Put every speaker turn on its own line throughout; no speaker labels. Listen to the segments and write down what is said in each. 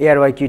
ARYQ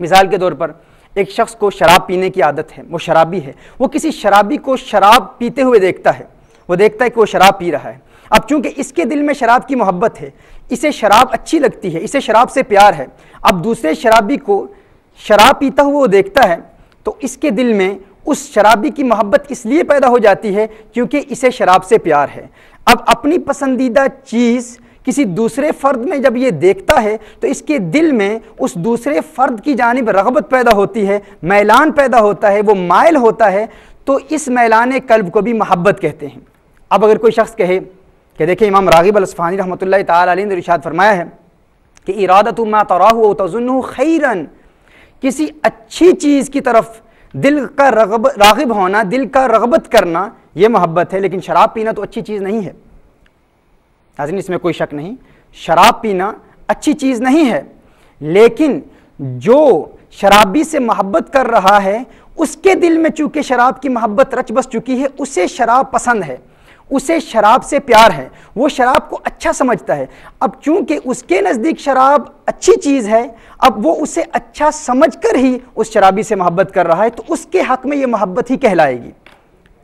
مثال کے طور پر ایک شخص کو شراب پینے کی عادت ہے، وہ شرابی ہے، وہ کسی شرابی کو شراب پیتے ہوئے دیکھتا ہے، وہ دیکھتا ہے کہ وہ شراب پی رہا ہے۔ اب چونکہ اس کے دل میں شراب کی محبت ہے، اسے شراب اچھی لگتی ہے، اسے شراب سے پیار ہے، اب دوسرے شرابی کو شراب پیتا ہوا وہ دیکھتا ہے تو اس کے دل میں اس شرابی کی محبت اس لیے پیدا ہو جاتی ہے کیونکہ اسے شراب سے پیار ہے۔ اب اپنی پسندیدہ چیز کسی دوسرے فرد میں جب یہ دیکھتا ہے تو اس کے دل میں اس دوسرے فرد کی جانب رغبت پیدا ہوتی ہے، میلان پیدا ہوتا ہے، وہ مائل ہوتا ہے، تو اس میلان قلب کو بھی محبت کہتے ہیں۔ اب اگر کوئی شخص کہے کہ دیکھیں امام راغب الاصفہانی رحمۃ اللہ تعالی علیہ نے ارشاد فرمایا ہے کہ ارادۃ ما تراہ او تظنہ خیرا، کسی اچھی چیز کی طرف دل کا راغب ہونا، دل کا رغبت کرنا، یہ محبت ہے، لیکن شراب پینا تو اچھی چیز نہیں ہے۔ ناظرین اس میں کوئی شک نہیں، شراب پینا اچھی چیز نہیں ہے، لیکن جو شرابی سے محبت کر رہا ہے اس کے دل میں چونکہ شراب کی محبت رچ بس چکی ہے، اسے شراب پسند ہے، اسے شراب سے پیار ہے، وہ شراب کو اچھا سمجھتا ہے۔ اب چونکہ اس کے نزدیک شراب اچھی چیز ہے، اب وہ اسے اچھا سمجھ کر ہی اس شرابی سے محبت کر رہا ہے، تو اس کے حق میں یہ محبت ہی کہلائے گی۔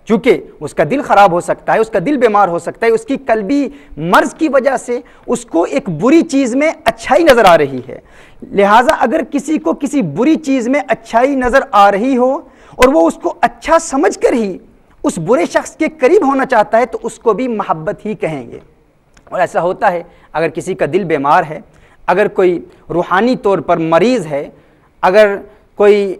چونکہ اس کا دل خراب ہو سکتا ہے، اس کا دل بیمار ہو سکتا ہے، اس کی قلبی مرض کی وجہ سے اس کو ایک بری چیز میں اچھائی نظر آ رہی ہے، لہٰذا اگر کسی کو کسی بری چیز میں اچھائی نظر آ رہی ہو اور وہ اس کو اچھا سمجھ کر ہی اس برے شخص کے قریب ہونا چاہتا ہے تو اس کو بھی محبت ہی کہیں گے۔ اور ایسا ہوتا ہے اگر کسی کا دل بیمار ہے، اگر کوئی روحانی طور پر مریض ہے، اگر کوئی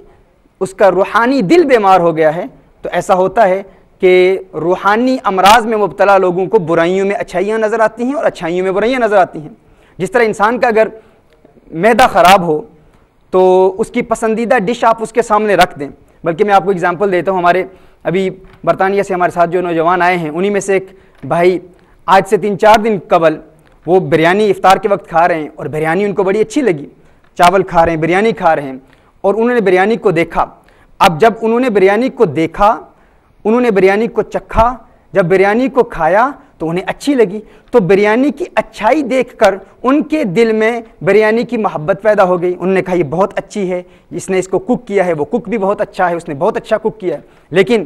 اس کا روحانی دل بیمار ہو گیا ہے، تو ایسا ہوتا ہے کہ روحانی امراض میں مبتلا لوگوں کو برائیوں میں اچھائیاں نظر آتی ہیں اور اچھائیوں میں برائیاں نظر آتی ہیں۔ جس طرح انسان کا اگر معدہ خراب ہو تو اس کی پسندیدہ ڈش آپ اس کے سامنے رکھ دیں، بلکہ میں آپ کو اگزامپل دیتا ہوں، ہمارے ابھی برطانیہ سے ہمارے ساتھ جو نوجوان آئے ہیں انہی میں سے ایک بھائی آج سے 3-4 دن قبل وہ بریانی افطار کے وقت کھا رہے ہیں اور بریانی ان کو بڑی اچھی لگی، چاول کھا رہے ہیں، بریانی کھا رہے ہیں، اور انہوں نے بریانی کو دیکھا۔ اب جب انہوں نے بریانی کو دیکھا، انہوں نے بریانی کو چکھا، جب بریانی کو کھایا تو انہیں اچھی لگی، تو بریانی کی اچھائی دیکھ کر ان کے دل میں بریانی کی محبت پیدا ہو گئی، انہوں نے کہا یہ بہت اچھی ہے، جس نے اس کو کوک کیا ہے وہ کوک بھی بہت اچھا ہے، اس نے بہت اچھا کوک کیا ہے۔ لیکن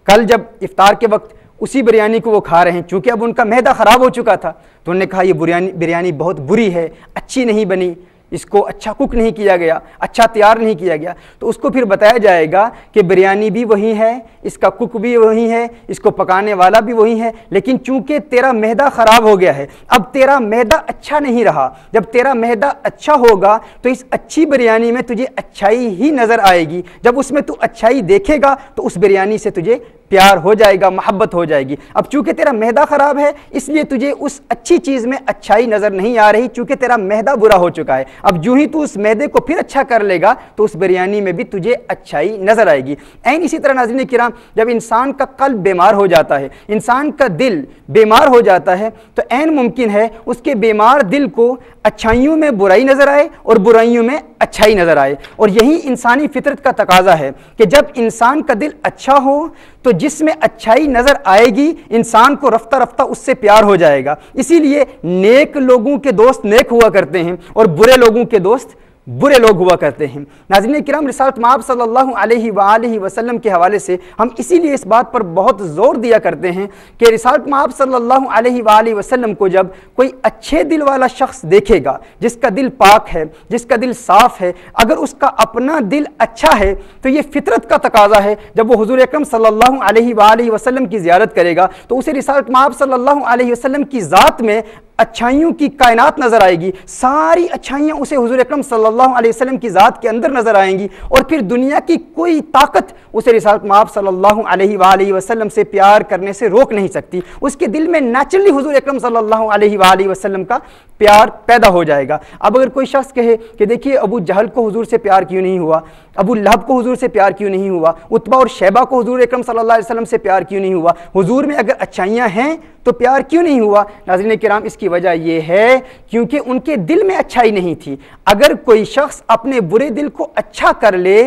کل جب افطار کے وقت اسی بریانی کو وہ کھا رہے ہیں، چونکہ اب ان کا معدہ خراب ہو چکا تھا تو انہوں نے کہا یہ بریانی بہت بری ہے، اچھی نہیں بنی، اس کو اچھا کوک نہیں کیا گیا، اچھا تیار نہیں کیا گیا۔ تو اس کو پھر بتایا جائے گا کہ بریانی بھی وہی ہے، اس کا کوک بھی وہی ہے، اس کو پکانے والا بھی وہی ہے، لیکن چونکہ تیرا معدہ خراب ہو گیا ہے، اب تیرا معدہ اچھا نہیں رہا، جب تیرا معدہ اچھا ہوگا تو اس اچھی بریانی میں تجھے اچھائی ہی نظر آئے گی، جب اس میں تو اچھائی دیکھے گا تو اس بریانی سے تجھے پیار ہو جائے گا، محبت ہو جائے گی۔ اب چونکہ تیرا معدہ خراب ہے اس لیے تجھے اس اچھی چیز میں اچھائی نظر نہیں آ رہی، چونکہ تیرا معدہ برا ہو چکا ہے۔ اب جو ہی تو اس معدے کو پھر اچھا کر لے گا تو اس بریانی میں بھی تجھے اچھائی نظر آئے گی۔ عین اسی طرح ناظرین کرام جب انسان کا قلب بیمار ہو جاتا ہے، انسان کا دل بیمار ہو جاتا ہے، تو عین ممکن ہے اس کے بیمار دل کو اچھائیوں میں برائی نظر آئے اور برائیوں میں اچھائی نظر آئے۔ اور یہی انسانی فطرت کا تقاضا ہے کہ جب انسان کا دل اچھا ہو تو جس میں اچھائی نظر آئے گی انسان کو رفتہ رفتہ اس سے پیار ہو جائے گا۔ اسی لیے نیک لوگوں کے دوست نیک ہوا کرتے ہیں اور برے لوگوں کے دوست برے لوگ ہوا کرتے ہیں۔ ناظرین کرام، رسالت مآب صلی اللہ علیہ وآلہ وسلم کے حوالے سے ہم اسی لیے اس بات پر بہت زور دیا کرتے ہیں کہ رسالت مآب صلی اللہ علیہ وآلہ وسلم کو جب کوئی اچھے دل والا شخص دیکھے گا، جس کا دل پاک ہے، جس کا دل صاف ہے، اگر اس کا اپنا دل اچھا ہے تو یہ فطرت کا تقاضا ہے جب وہ حضور اکرم صلی اللہ علیہ وآلہ وسلم کی زیارت کرے گا تو اسے رسالت مآب صلی اللہ علیہ وسلم کی ذات میں اچھائیوں کی کائنات نظر آئے گی، ساری اچھائیاں اسے حضور اکرم صلی اللہ علیہ وسلم کی ذات کے اندر نظر آئیں گی، اور پھر دنیا کی کوئی طاقت اسے رسالت مآب صلی اللہ علیہ وآلہ وسلم سے پیار کرنے سے روک نہیں سکتی۔ اس کے دل میں نیچرلی حضور اکرم صلی اللہ علیہ وآلہ وسلم کا پیار پیدا ہو جائے گا۔ اب اگر کوئی شخص کہے کہ دیکھیے ابو جہل کو حضور سے پیار کیوں نہیں ہوا، ابو لہب کو حضور سے پیار کیوں نہیں ہوا، عتبہ اور شیبہ کو حضور اکرم صلی اللہ علیہ وسلم سے پیار کیوں نہیں ہوا، حضور میں اگر اچھائیاں ہیں تو پیار کیوں نہیں ہوا؟ ناظرین کرام، اس کی وجہ یہ ہے کیونکہ ان کے دل میں اچھائی نہیں تھی۔ اگر کوئی شخص اپنے برے دل کو اچھا کر لے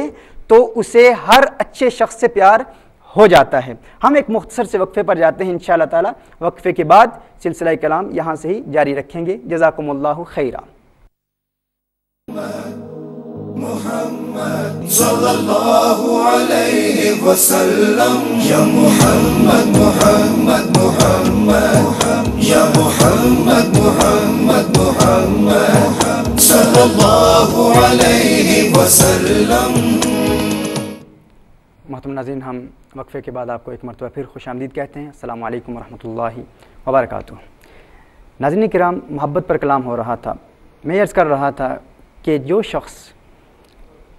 تو اسے ہر اچھے شخص سے پیار ہو جاتا ہے۔ ہم ایک مختصر سے وقفے پر جاتے ہیں انشاءاللہ تعالی، وقفے کے بعد سلسلہ کلام یہاں سے ہی جاری رکھیں گے۔ جزاکم اللہ خیرا۔
محمد صلی اللہ علیہ وسلم یا محمد محمد محمد یا محمد محمد محمد صلی اللہ علیہ وسلم۔
محترم ناظرین، ہم وقفے کے بعد آپ کو ایک مرتبہ پھر خوش آمدید کہتے ہیں۔ السلام علیکم ورحمۃ اللہ وبرکاتہ۔ ناظرین کرام، محبت پر کلام ہو رہا تھا۔ میں عرض کر رہا تھا کہ جو شخص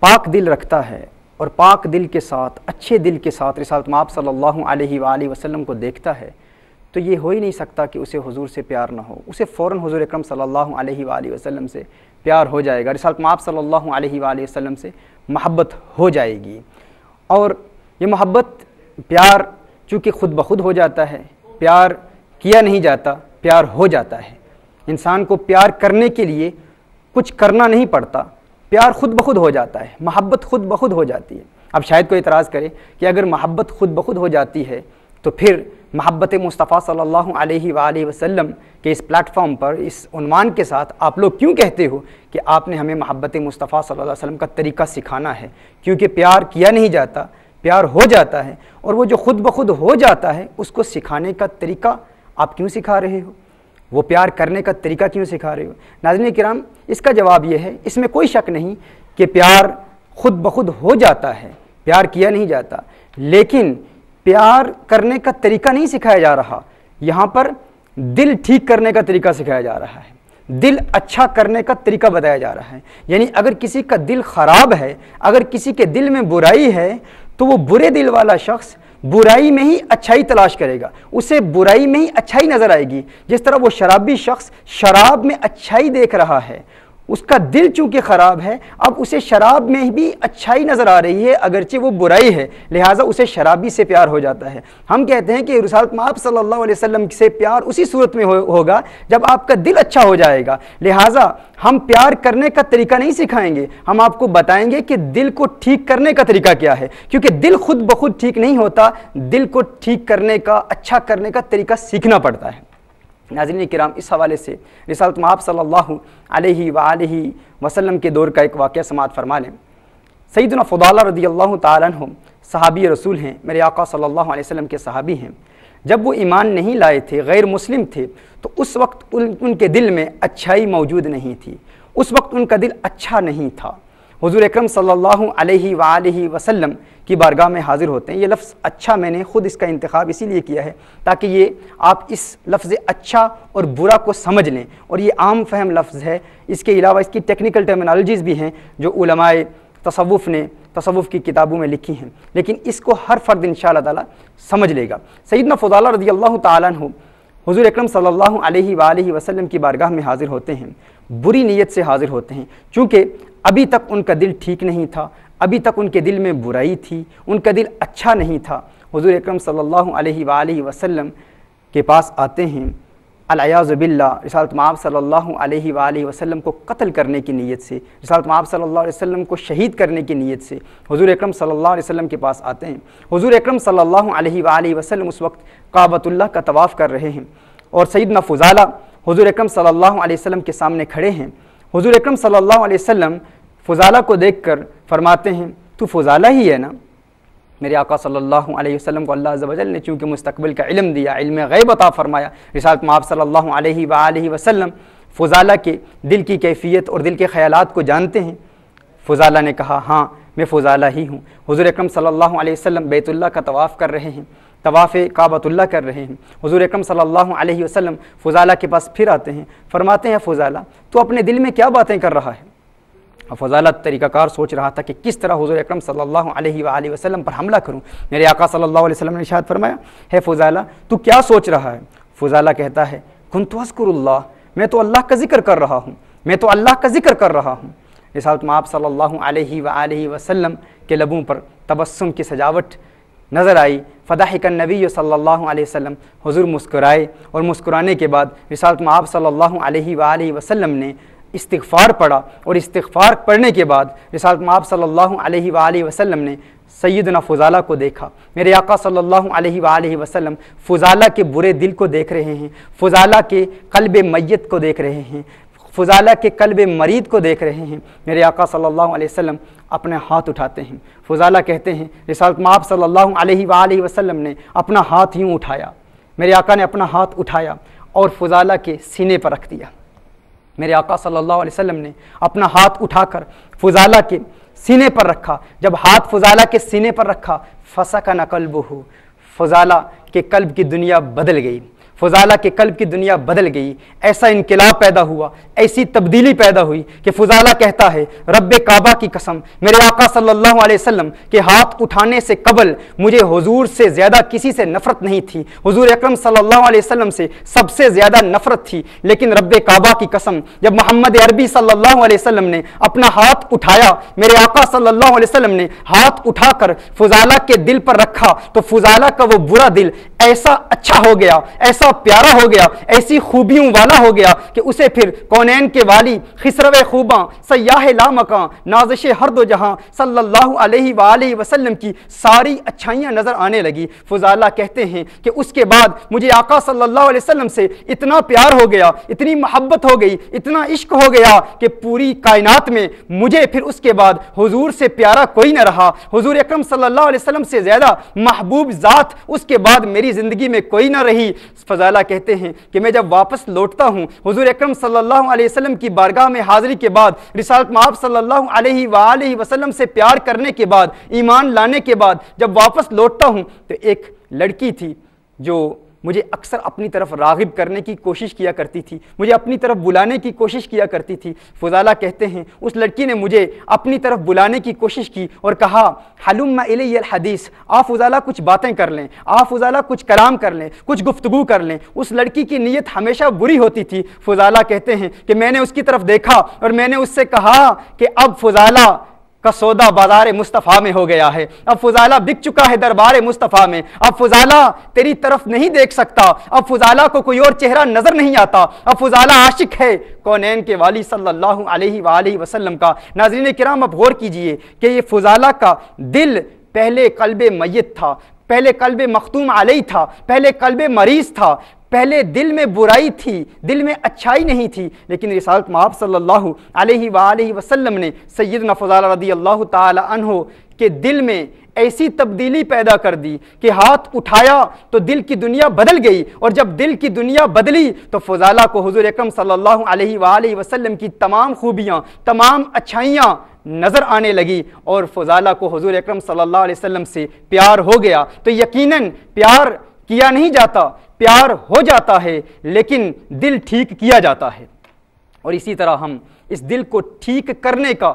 پاک دل رکھتا ہے اور پاک دل کے ساتھ، اچھے دل کے ساتھ رسالت مآب صلی اللہ علیہ وآلہ وسلم کو دیکھتا ہے تو یہ ہو ہی نہیں سکتا کہ اسے حضور سے پیار نہ ہو۔ اسے فوراً حضور اکرم صلی اللہ علیہ وآلہ وسلم سے پیار ہو جائے گا، رسالت مآب صلی اللہ علیہ وآلہ وسلم سے محبت ہو جائے گی۔ اور یہ محبت، پیار چونکہ خود بخود ہو جاتا ہے، پیار کیا نہیں جاتا، پیار ہو جاتا ہے۔ انسان کو پیار کرنے کے لیے کچھ کرنا نہیں پڑتا، پیار خود بخود ہو جاتا ہے، محبت خود بخود ہو جاتی ہے۔ اب شاید کوئی اعتراض کرے کہ اگر محبت خود بخود ہو جاتی ہے تو پھر محبت مصطفیٰ صلی اللہ علیہ وآلہ وسلم کے اس پلیٹ فارم پر، اس عنوان کے ساتھ آپ لوگ کیوں کہتے ہو کہ آپ نے ہمیں محبت مصطفیٰ صلی اللہ علیہ وسلم کا طریقہ سکھانا ہے؟ کیونکہ پیار کیا نہیں جاتا، پیار ہو جاتا ہے، اور وہ جو خود بخود ہو جاتا ہے اس کو سکھانے کا طریقہ آپ کیوں سکھا رہے ہو؟ وہ پیار کرنے کا طریقہ کیوں سکھا رہے ہو؟ ناظرین کرام، اس کا جواب یہ ہے، اس میں کوئی شک نہیں کہ پیار خود بخود ہو جاتا ہے، پیار کیا نہیں جاتا، لیکن پیار کرنے کا طریقہ نہیں سکھایا جا رہا۔ یہاں پر دل ٹھیک کرنے کا طریقہ سکھایا جا رہا ہے، دل اچھا کرنے کا طریقہ بتایا جا رہا ہے۔ یعنی اگر کسی کا دل خراب ہے، اگر کسی کے دل میں برائی ہے تو وہ برے دل والا شخص برائی میں ہی اچھائی تلاش کرے گا، اسے برائی میں ہی اچھائی نظر آئے گی۔ جس طرح وہ شرابی شخص شراب میں اچھائی دیکھ رہا ہے، اس کا دل چونکہ خراب ہے، اب اسے شراب میں بھی اچھائی نظر آ رہی ہے اگرچہ وہ برائی ہے، لہٰذا اسے شرابی سے پیار ہو جاتا ہے۔ ہم کہتے ہیں کہ رسالت مآب صلی اللہ علیہ وسلم سے پیار اسی صورت میں ہوگا جب آپ کا دل اچھا ہو جائے گا، لہٰذا ہم پیار کرنے کا طریقہ نہیں سکھائیں گے، ہم آپ کو بتائیں گے کہ دل کو ٹھیک کرنے کا طریقہ کیا ہے، کیونکہ دل خود بخود ٹھیک نہیں ہوتا، دل کو ٹھیک کرنے کا، اچھا کرنے کا طریقہ سیکھنا پڑتا ہے۔ ناظرین کرام، اس حوالے سے رسالت مآب صلی اللہ علیہ وآلہ وسلم کے دور کا ایک واقعہ سماعت فرما لیں۔ سیدنا فضالہ رضی اللہ تعالیٰ عنہ صحابی رسول ہیں، میرے آقا صلی اللہ علیہ وسلم کے صحابی ہیں۔ جب وہ ایمان نہیں لائے تھے، غیر مسلم تھے، تو اس وقت ان کے دل میں اچھائی موجود نہیں تھی، اس وقت ان کا دل اچھا نہیں تھا۔ حضور اکرم صلی اللہ علیہ وآلہ وسلم کی بارگاہ میں حاضر ہوتے ہیں۔ یہ لفظ اچھا میں نے خود اس کا انتخاب اسی لیے کیا ہے تاکہ یہ آپ اس لفظ اچھا اور برا کو سمجھ لیں، اور یہ عام فہم لفظ ہے۔ اس کے علاوہ اس کی ٹیکنیکل ٹرمینالوجیز بھی ہیں جو علماء تصوف نے تصوف کی کتابوں میں لکھی ہیں، لیکن اس کو ہر فرد انشاءاللہ تعالی سمجھ لے گا۔ سیدنا فضالہ رضی اللہ تعالیٰ عنہ حضور اکرم صلی اللہ علیہ وآلہ وسلم کی بارگاہ میں حاضر ہوتے ہیں، بری نیت سے حاضر ہوتے ہیں، چونکہ ابھی تک ان کا دل ٹھیک نہیں تھا، ابھی تک ان کے دل میں برائی تھی، ان کا دل اچھا نہیں تھا۔ حضور اکرم صلی اللہ علیہ وآلہ وسلم کے پاس آتے ہیں، العیاذ باللہ رسالت مآب صلی اللہ علیہ وآلہ وسلم کو قتل کرنے کی نیت سے، رسالت مآب صلی اللہ علیہ وسلم کو شہید کرنے کی نیت سے حضور اکرم صلی اللہ علیہ وسلم کے پاس آتے ہیں۔ حضور اکرم صلی اللہ علیہ وآلہ وسلم اس وقت کعبۃ اللہ کا طواف کر رہے ہیں، اور سیدنا فضالہ حضور اکرم صلی اللہ علیہ وسلم کے سامنے کھڑے ہیں۔ حضور اکرم صلی اللہ علیہ وسلم فضالہ کو دیکھ کر فرماتے ہیں، تو فضالہ ہی ہے نا؟ میرے آقا صلی اللہ علیہ وسلم کو اللہ عز و جل نے چونکہ مستقبل کا علم دیا، علم غیب عطا فرمایا، رسالت مآب صلی اللہ علیہ وآلہ وسلم فضالہ کے دل کی کیفیت اور دل کے خیالات کو جانتے ہیں۔ فضالہ نے کہا، ہاں میں فضالہ ہی ہوں۔ حضور اکرم صلی اللہ علیہ وسلم بیت اللہ کا طواف کر رہے ہیں، طواف کعبۃ اللہ کر رہے ہیں۔ حضور اکرم صلی اللہ علیہ وسلم فضالہ کے پاس پھر آتے ہیں، فرماتے ہیں، فضالہ تو اپنے دل میں کیا باتیں کر رہا ہے؟ فضالہ طریقہ کار سوچ رہا تھا کہ کس طرح حضور اکرم صلی اللہ علیہ وآلہ وسلم پر حملہ کروں۔ میرے آقا صلی اللہ علیہ وسلم نے ارشاد فرمایا، ہے فضالہ تو کیا سوچ رہا ہے؟ فضالہ کہتا ہے، کنت اذکر اللہ، میں تو اللہ کا ذکر کر رہا ہوں، میں تو اللہ کا ذکر کر رہا ہوں۔ رسالت مآب صلی اللہ علیہ وآلہ وسلم کے لبوں پر تبسم کی سجاوٹ نظر آئی۔ فضحک النبی صلی اللہ علیہ وسلم، حضور مسکرائے، اور مسکرانے کے بعد رسالت مآب صلی اللہ علیہ وآلہ وسلم نے استغفار پڑھا، اور استغفار پڑھنے کے بعد رسالت مآب صلی اللہ علیہ وآلہ وسلم نے سیدنا فضالہ کو دیکھا۔ میرے آقا صلی اللہ علیہ وآلہ وسلم فضالہ کے برے دل کو دیکھ رہے ہیں، فضالہ کے قلب میت کو دیکھ رہے ہیں، فضالہ کے قلب مرید کو دیکھ رہے ہیں، میرے آقا صلی اللہ علیہ وسلم اپنے ہاتھ اٹھاتے ہیں۔ فضالہ کہتے ہیں رسالت مآب صلی اللہ علیہ وآلہ وسلم نے اپنا ہاتھ یوں اٹھایا، میرے آقا نے اپنا ہاتھ اٹھایا اور فضالہ کے سینے پر رکھ دیا۔ میرے آقا صلی اللہ علیہ وسلم نے اپنا ہاتھ اٹھا کر فضالہ کے سینے پر رکھا۔ جب ہاتھ فضالہ کے سینے پر رکھا، فسکن قلبہ، فضالہ کے قلب کی دنیا بدل گئی، فضالہ کے قلب کی دنیا بدل گئی۔ ایسا انقلاب پیدا ہوا، ایسی تبدیلی پیدا ہوئی کہ فضالہ کہتا ہے رب کعبہ کی قسم، میرے آقا صلی اللہ علیہ وسلم کے ہاتھ اٹھانے سے قبل مجھے حضور سے زیادہ کسی سے نفرت نہیں تھی، حضور اکرم صلی اللہ علیہ وسلم سے سب سے زیادہ نفرت تھی، لیکن رب کعبہ کی قسم جب محمد عربی صلی اللہ علیہ وسلم نے اپنا ہاتھ اٹھایا، میرے آقا صلی اللہ علیہ وسلم نے ہاتھ اٹھا کر فضالہ کے دل پر رکھا تو فضالہ کا وہ برا دل ایسا اچھا ہو گیا، ایسا پیارا ہو گیا، ایسی خوبیوں والا ہو گیا کہ اسے پھر کونین کے والی، خسرو خوباں، سیاح لامکاں، نازش ہر دو جہاں صلی اللہ علیہ وآلہ وسلم کی ساری اچھائیاں نظر آنے لگی۔ فضالہ کہتے ہیں کہ اس کے بعد مجھے آقا صلی اللہ علیہ وسلم سے اتنا پیار ہو گیا، اتنی محبت ہو گئی، اتنا عشق ہو گیا کہ پوری کائنات میں مجھے پھر اس کے بعد حضور سے پیارا کوئی نہ رہا، حضور اکرم صلی اللہ علیہ وسلم سے زیادہ محبوب ذات اس کے بعد میری زندگی میں کوئی نہ رہی۔ فضالہ کہتے ہیں کہ میں جب واپس لوٹتا ہوں حضور اکرم صلی اللہ علیہ وسلم کی بارگاہ میں حاضری کے بعد، رسالت مآب صلی اللہ علیہ وآلہ وسلم سے پیار کرنے کے بعد، ایمان لانے کے بعد جب واپس لوٹتا ہوں تو ایک لڑکی تھی جو مجھے اکثر اپنی طرف راغب کرنے کی کوشش کیا کرتی تھی، مجھے اپنی طرف بلانے کی کوشش کیا کرتی تھی۔ فضالہ کہتے ہیں اس لڑکی نے مجھے اپنی طرف بلانے کی کوشش کی اور کہا حلم الی الحدیث، آپ فضالہ کچھ باتیں کر لیں، آپ فضالہ کچھ کلام کر لیں، کچھ گفتگو کر لیں۔ اس لڑکی کی نیت ہمیشہ بری ہوتی تھی۔ فضالہ کہتے ہیں کہ میں نے اس کی طرف دیکھا اور میں نے اس سے کہا کہ اب فضالہ کا سودا بازار مصطفیٰ میں ہو گیا ہے، اب فضالہ بک چکا ہے دربار مصطفیٰ میں، اب فضالہ تیری طرف نہیں دیکھ سکتا، اب فضالہ کو کوئی اور چہرہ نظر نہیں آتا، اب فضالہ عاشق ہے کونین کے والی صلی اللہ علیہ وآلہ وسلم کا۔ ناظرین کرام اب غور کیجئے کہ یہ فضالہ کا دل پہلے قلب میت تھا، پہلے قلب مختوم علیہ تھا، پہلے قلب مریض تھا، پہلے دل میں برائی تھی، دل میں اچھائی نہیں تھی، لیکن رسالت مآب صلی اللہ علیہ وآلہ وسلم نے سیدنا فضالہ رضی اللہ تعالی عنہ کے دل میں ایسی تبدیلی پیدا کر دی کہ ہاتھ اٹھایا تو دل کی دنیا بدل گئی، اور جب دل کی دنیا بدلی تو فضالہ کو حضور اکرم صلی اللہ علیہ وآلہ وسلم کی تمام خوبیاں، تمام اچھائیاں نظر آنے لگی، اور فضالہ کو حضور اکرم صلی اللہ علیہ وسلم سے پیار ہو گیا۔ تو یقیناً پیار کیا نہیں جاتا، پیار ہو جاتا ہے، لیکن دل ٹھیک کیا جاتا ہے۔ اور اسی طرح ہم اس دل کو ٹھیک کرنے کا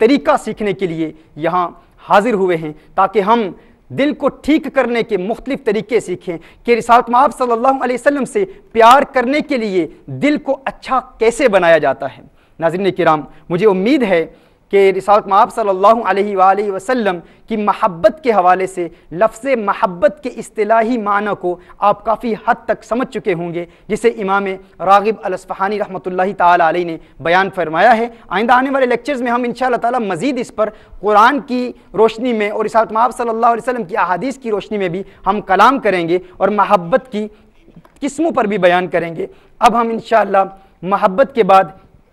طریقہ سیکھنے کے لیے یہاں حاضر ہوئے ہیں تاکہ ہم دل کو ٹھیک کرنے کے مختلف طریقے سیکھیں کہ رسالت مآب صلی اللہ علیہ وسلم سے پیار کرنے کے لیے دل کو اچھا کیسے بنایا جاتا ہے۔ ناظرین کرام، مجھے امید ہے کہ رسالت مآب صلی اللہ علیہ وآلہ وسلم کی محبت کے حوالے سے لفظ محبت کے اصطلاحی معنی کو آپ کافی حد تک سمجھ چکے ہوں گے، جسے امام راغب الاصفہانی رحمۃ اللہ تعالی علیہ نے بیان فرمایا ہے۔ آئندہ آنے والے لیکچرز میں ہم انشاءاللہ تعالی مزید اس پر قرآن کی روشنی میں اور رسالت مآب صلی اللہ علیہ وسلم کی احادیث کی روشنی میں بھی ہم کلام کریں گے اور محبت کی قسموں پر بھی بیان کریں گے۔ اب ہم انشاءاللہ محبت کے بعد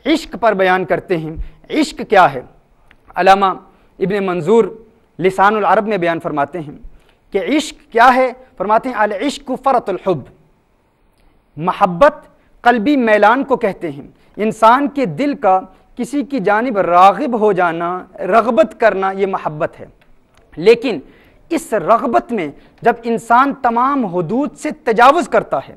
عشق پر بیان کرتے ہیں۔ عشق کیا ہے؟ علامہ ابن منظور لسان العرب میں بیان فرماتے ہیں کہ عشق کیا ہے؟ فرماتے ہیں العشق فرط الحب، محبت قلبی میلان کو کہتے ہیں، انسان کے دل کا کسی کی جانب راغب ہو جانا، رغبت کرنا، یہ محبت ہے۔ لیکن اس رغبت میں جب انسان تمام حدود سے تجاوز کرتا ہے،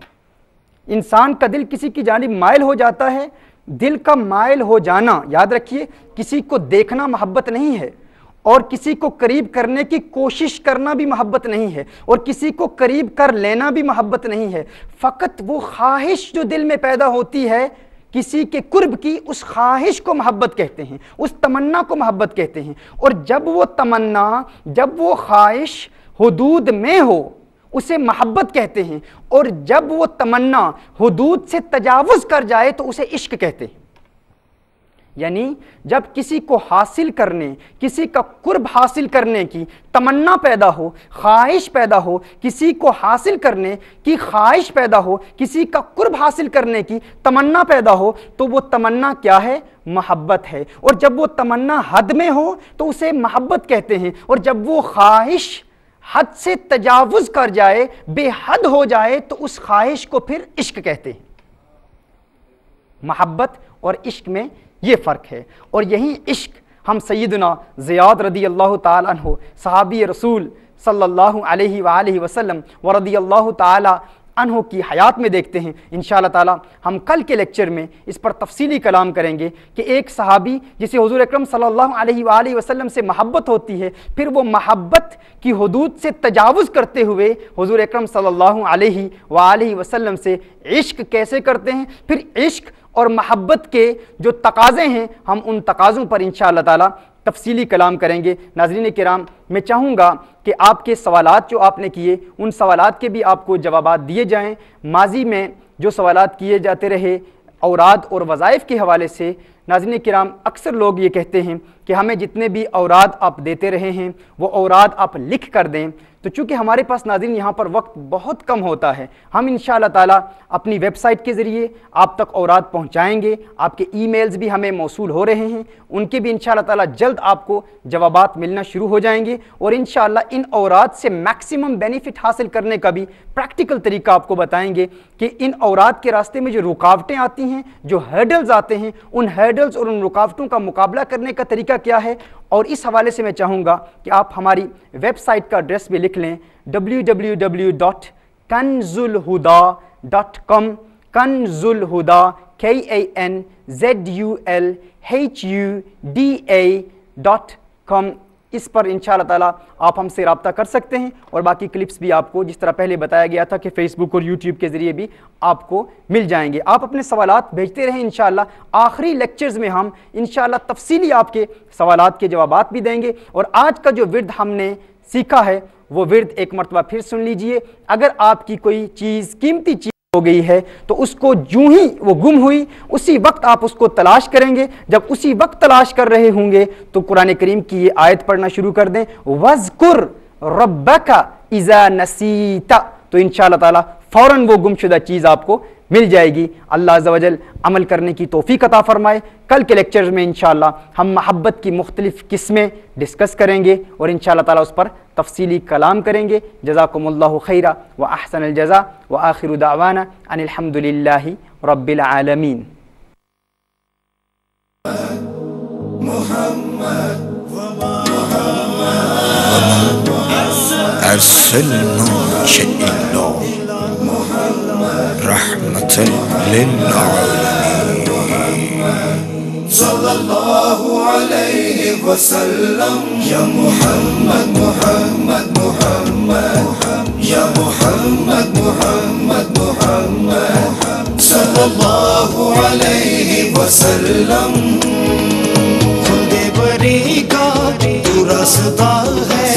انسان کا دل کسی کی جانب مائل ہو جاتا ہے، دل کا مائل ہو جانا، یاد رکھیے، کسی کو دیکھنا محبت نہیں ہے، اور کسی کو قریب کرنے کی کوشش کرنا بھی محبت نہیں ہے، اور کسی کو قریب کر لینا بھی محبت نہیں ہے۔ فقط وہ خواہش جو دل میں پیدا ہوتی ہے کسی کے قرب کی، اس خواہش کو محبت کہتے ہیں، اس تمنا کو محبت کہتے ہیں۔ اور جب وہ تمنا، جب وہ خواہش حدود میں ہو اسے محبت کہتے ہیں، اور جب وہ تمنا حدود سے تجاوز کر جائے تو اسے عشق کہتے ہیں۔ یعنی جب کسی کو حاصل کرنے، کسی کا قرب حاصل کرنے کی تمنا پیدا ہو، خواہش پیدا ہو، کسی کو حاصل کرنے کی خواہش پیدا ہو، کسی کا قرب حاصل کرنے کی تمنا پیدا ہو، تو وہ تمنا کیا ہے؟ محبت ہے۔ اور جب وہ تمنا حد میں ہو تو اسے محبت کہتے ہیں، اور جب وہ خواہش حد سے تجاوز کر جائے، بے حد ہو جائے، تو اس خواہش کو پھر عشق کہتے ہیں۔ محبت اور عشق میں یہ فرق ہے، اور یہی عشق ہم سیدنا زیاد رضی اللہ تعالیٰ عنہ صحابی رسول صلی اللہ علیہ وآلہ وسلم ورضی اللہ تعالیٰ عنہ کی حیات میں دیکھتے ہیں۔ انشاءاللہ تعالیٰ ہم کل کے لیکچر میں اس پر تفصیلی کلام کریں گے کہ ایک صحابی جسے حضور اکرم صلی اللہ علیہ وآلہ وسلم سے محبت ہوتی ہے، پھر وہ محبت کی حدود سے تجاوز کرتے ہوئے حضور اکرم صلی اللہ علیہ وآلہ وسلم سے عشق کیسے کرتے ہیں، پھر عشق اور محبت کے جو تقاضے ہیں ہم ان تقاضوں پر انشاءاللہ تعالیٰ تفصیلی کلام کریں گے۔ ناظرین کرام، میں چاہوں گا کہ آپ کے سوالات جو آپ نے کیے ان سوالات کے بھی آپ کو جوابات دیے جائیں۔ ماضی میں جو سوالات کیے جاتے رہے اوراد اور وظائف کے حوالے سے، ناظرین کرام اکثر لوگ یہ کہتے ہیں کہ ہمیں جتنے بھی اوراد آپ دیتے رہے ہیں وہ اوراد آپ لکھ کر دیں، تو چونکہ ہمارے پاس ناظرین یہاں پر وقت بہت کم ہوتا ہے، ہم انشاءاللہ تعالیٰ اپنی ویب سائٹ کے ذریعے آپ تک اوراد پہنچائیں گے۔ آپ کے ای میلز بھی ہمیں موصول ہو رہے ہیں، ان کے بھی انشاءاللہ تعالیٰ جلد آپ کو جوابات ملنا شروع ہو جائیں گے، اور انشاءاللہ ان اوراد سے میکسیمم بینیفٹ حاصل کرنے کا بھی پریکٹیکل طریقہ آپ کو بتائیں گے کہ ان اوراد کے راستے میں جو رکاوٹیں آتی ہیں، جو ہرڈلز آتے ہیں، ان ہرڈلز اور ان رکاوٹوں کا مقابلہ کرنے کا طریقہ کیا ہے۔ اور اس حوالے سے میں چاہوں گا کہ آپ ہماری ویب سائٹ کا ایڈریس بھی لکھ لیں، www.kanzulhuda.com، kanzulhuda kanzulhuda.com۔ اس پر انشاءاللہ تعالیٰ آپ ہم سے رابطہ کر سکتے ہیں، اور باقی کلپس بھی آپ کو جس طرح پہلے بتایا گیا تھا کہ فیس بک اور یوٹیوب کے ذریعے بھی آپ کو مل جائیں گے۔ آپ اپنے سوالات بھیجتے رہیں، انشاءاللہ آخری لیکچرز میں ہم انشاءاللہ تفصیلی آپ کے سوالات کے جوابات بھی دیں گے۔ اور آج کا جو ورد ہم نے سیکھا ہے وہ ورد ایک مرتبہ پھر سن لیجئے۔ اگر آپ کی کوئی چیز، قیمتی چیز ہو گئی ہے تو اس کو جوں ہی وہ گم ہوئی اسی وقت آپ اس کو تلاش کریں گے۔ جب اسی وقت تلاش کر رہے ہوں گے تو قرآن کریم کی یہ آیت پڑھنا شروع کر دیں، وَاذْكُرْ رَبَّكَ إِذَا نَسِيتَ، تو انشاءاللہ تعالیٰ فوراً وہ گم شدہ چیز آپ کو مل جائے گی۔ اللہ عز و جل عمل کرنے کی توفیق عطا فرمائے۔ کل کے لیکچر میں انشاءاللہ ہم محبت کی مختلف قسمیں ڈسکس کریں گے، اور انشاءاللہ تعالیٰ اس پر تفصیلی کلام کریں گے۔ جزاکم اللہ خیرا وأحسن الجزاء وآخر دعوانا ان الحمد للہ رب العالمین۔
أرسلناك إلا رحمة للعالمين صلى الله عليه وسلم يا محمد محمد محمد يا محمد محمد محمد صلى الله عليه وسلم خود بری کا تو راستہ ہے